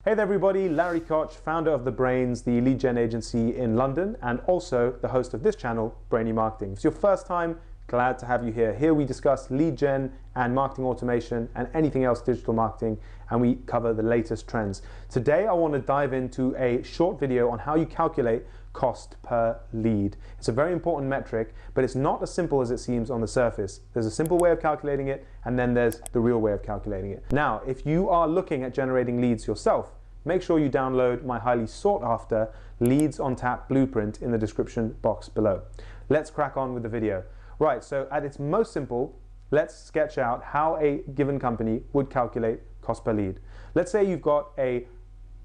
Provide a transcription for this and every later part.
Hey there everybody, Larry Koch, founder of The Brains, the lead gen agency in London, and also the host of this channel, Brainy Marketing. If it's your first time, glad to have you here. Here we discuss lead gen and marketing automation and anything else digital marketing, and we cover the latest trends. Today I want to dive into a short video on how you calculate cost per lead. It's a very important metric, but it's not as simple as it seems on the surface. There's a simple way of calculating it, and then there's the real way of calculating it. Now, if you are looking at generating leads yourself, make sure you download my highly sought after Leads on Tap blueprint in the description box below. Let's crack on with the video. Right, so at its most simple, let's sketch out how a given company would calculate cost per lead. Let's say you've got a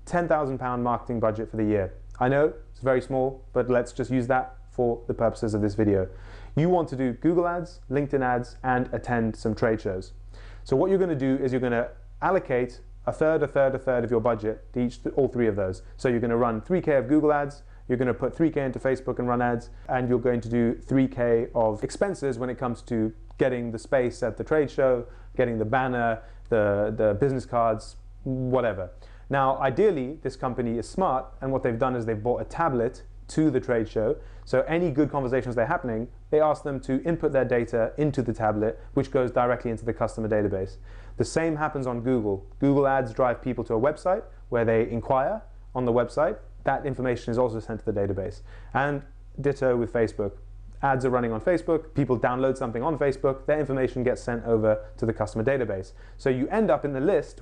£10,000 marketing budget for the year. I know it's very small, but let's just use that for the purposes of this video. You want to do Google ads, LinkedIn ads, and attend some trade shows. So what you're going to do is you're going to allocate a third of your budget to all three of those. So you're going to run 3K of Google ads, you're going to put 3K into Facebook and run ads, and you're going to do 3K of expenses when it comes to getting the space at the trade show, getting the banner, the business cards, whatever. Now, ideally, this company is smart, and what they've done is they've bought a tablet to the trade show. So any good conversations that are happening, they ask them to input their data into the tablet, which goes directly into the customer database. The same happens on Google. Google ads drive people to a website where they inquire on the website. That information is also sent to the database. And ditto with Facebook. Ads are running on Facebook, people download something on Facebook, their information gets sent over to the customer database. So you end up in the list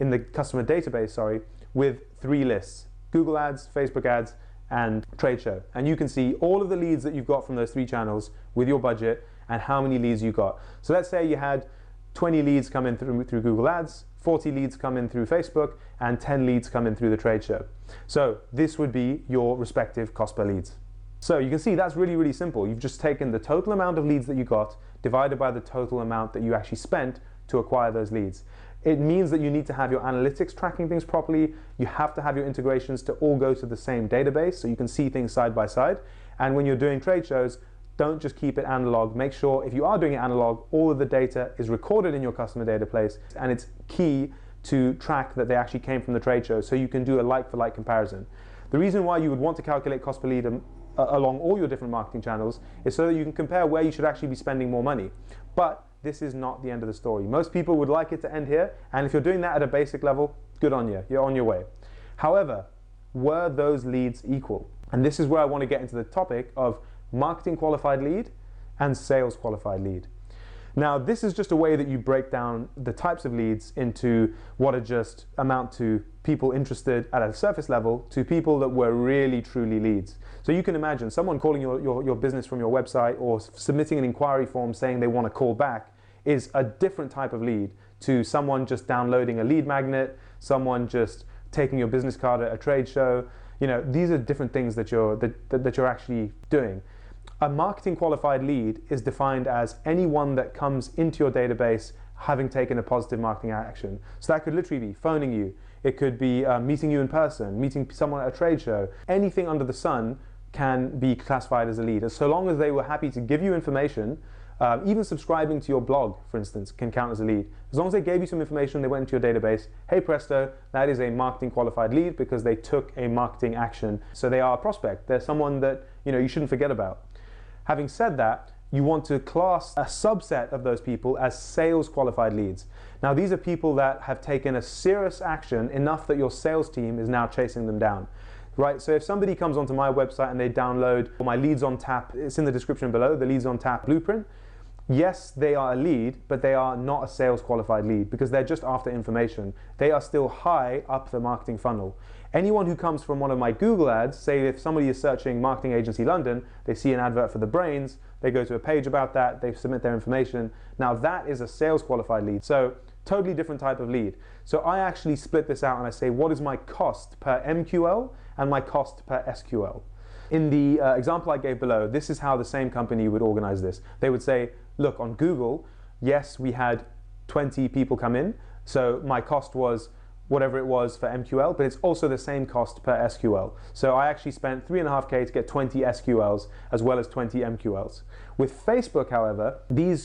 in the customer database, with three lists: Google ads, Facebook ads, and trade show. And you can see all of the leads that you've got from those three channels with your budget and how many leads you got. So let's say you had 20 leads come in through Google ads, 40 leads come in through Facebook, and 10 leads come in through the trade show. So this would be your respective cost per leads. So you can see that's really, really simple. You've just taken the total amount of leads that you got divided by the total amount that you actually spent to acquire those leads. It means that you need to have your analytics tracking things properly. You have to have your integrations to all go to the same database so you can see things side by side. And when you're doing trade shows, don't just keep it analog. Make sure if you are doing it analog, all of the data is recorded in your customer database, and it's key to track that they actually came from the trade show so you can do a like-for-like comparison. The reason why you would want to calculate cost per lead along all your different marketing channels is so that you can compare where you should actually be spending more money. But this is not the end of the story. Most people would like it to end here, and if you're doing that at a basic level, good on you, you're on your way. However, were those leads equal? And this is where I want to get into the topic of marketing qualified lead and sales qualified lead. Now, this is just a way that you break down the types of leads into what are just amount to people interested at a surface level to people that were really truly leads. So you can imagine someone calling your business from your website or submitting an inquiry form saying they want to call back is a different type of lead to someone just downloading a lead magnet, someone just taking your business card at a trade show. You know, these are different things that you're actually doing. A marketing qualified lead is defined as anyone that comes into your database having taken a positive marketing action. So that could literally be phoning you. It could be meeting you in person, meeting someone at a trade show. Anything under the sun can be classified as a lead. So long as they were happy to give you information, even subscribing to your blog, for instance, can count as a lead. As long as they gave you some information, they went into your database, hey presto, that is a marketing qualified lead because they took a marketing action. So they are a prospect. They're someone that you shouldn't forget about. Having said that, you want to class a subset of those people as sales qualified leads. Now, these are people that have taken a serious action enough that your sales team is now chasing them down. Right? So if somebody comes onto my website and they download my Leads on Tap, it's in the description below, the Leads on Tap blueprint. Yes, they are a lead, but they are not a sales qualified lead because they're just after information. They are still high up the marketing funnel. Anyone who comes from one of my Google ads, say if somebody is searching Marketing Agency London, they see an advert for The Brains, they go to a page about that, they submit their information. Now that is a sales qualified lead. So totally different type of lead. So I actually split this out and I say, what is my cost per MQL and my cost per SQL? In the example I gave below, this is how the same company would organize this. They would say, look, on Google, yes, we had 20 people come in, so my cost was whatever it was for MQL, but it's also the same cost per SQL. So I actually spent 3.5K to get 20 SQLs as well as 20 MQLs. With Facebook, however,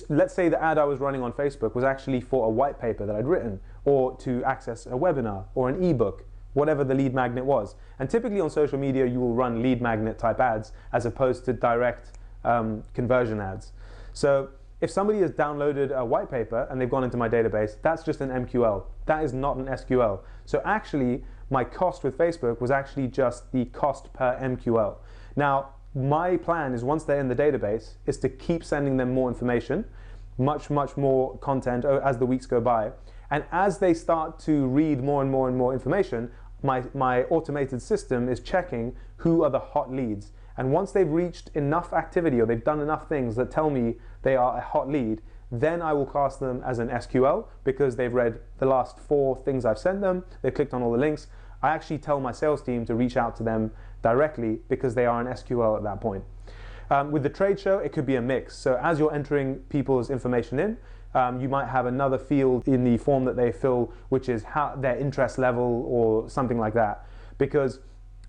let's say the ad I was running on Facebook was actually for a white paper that I'd written, or to access a webinar or an ebook. whatever the lead magnet was. And typically on social media, you will run lead magnet type ads as opposed to direct conversion ads. So if somebody has downloaded a white paper and they've gone into my database, that's just an MQL. That is not an SQL. So actually, my cost with Facebook was actually just the cost per MQL. Now, my plan is once they're in the database is to keep sending them more information, much more content as the weeks go by. And as they start to read more and more information, my automated system is checking who are the hot leads. And once they've reached enough activity or they've done enough things that tell me they are a hot lead, then I will class them as an SQL because they've read the last 4 things I've sent them, they've clicked on all the links. I actually tell my sales team to reach out to them directly because they are an SQL at that point. With the trade show, it could be a mix. So as you're entering people's information in, you might have another field in the form that they fill, which is their interest level or something like that. Because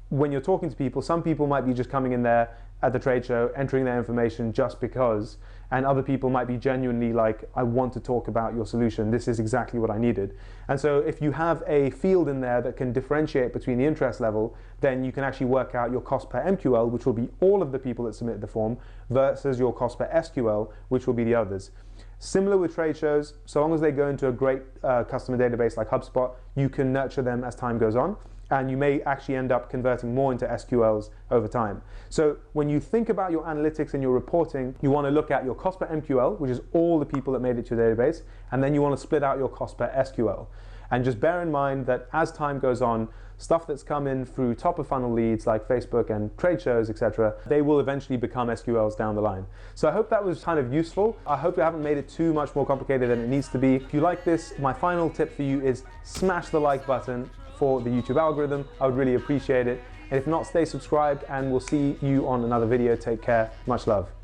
when you're talking to people, some people might be just coming in there at the trade show, entering their information just because, and other people might be genuinely like, I want to talk about your solution. This is exactly what I needed. And so if you have a field in there that can differentiate between the interest level, then you can actually work out your cost per MQL, which will be all of the people that submit the form, versus your cost per SQL, which will be the others. Similar with trade shows, so long as they go into a great customer database like HubSpot, you can nurture them as time goes on, and you may actually end up converting more into SQLs over time. So when you think about your analytics and your reporting, you want to look at your cost per MQL, which is all the people that made it to your database, and then you want to split out your cost per SQL. And just bear in mind that as time goes on, stuff that's come in through top of funnel leads like Facebook and trade shows, etc., they will eventually become SQLs down the line. So I hope that was kind of useful. I hope I haven't made it too much more complicated than it needs to be. If you like this, my final tip for you is smash the like button for the YouTube algorithm. I would really appreciate it. And if not, stay subscribed and we'll see you on another video. Take care. Much love.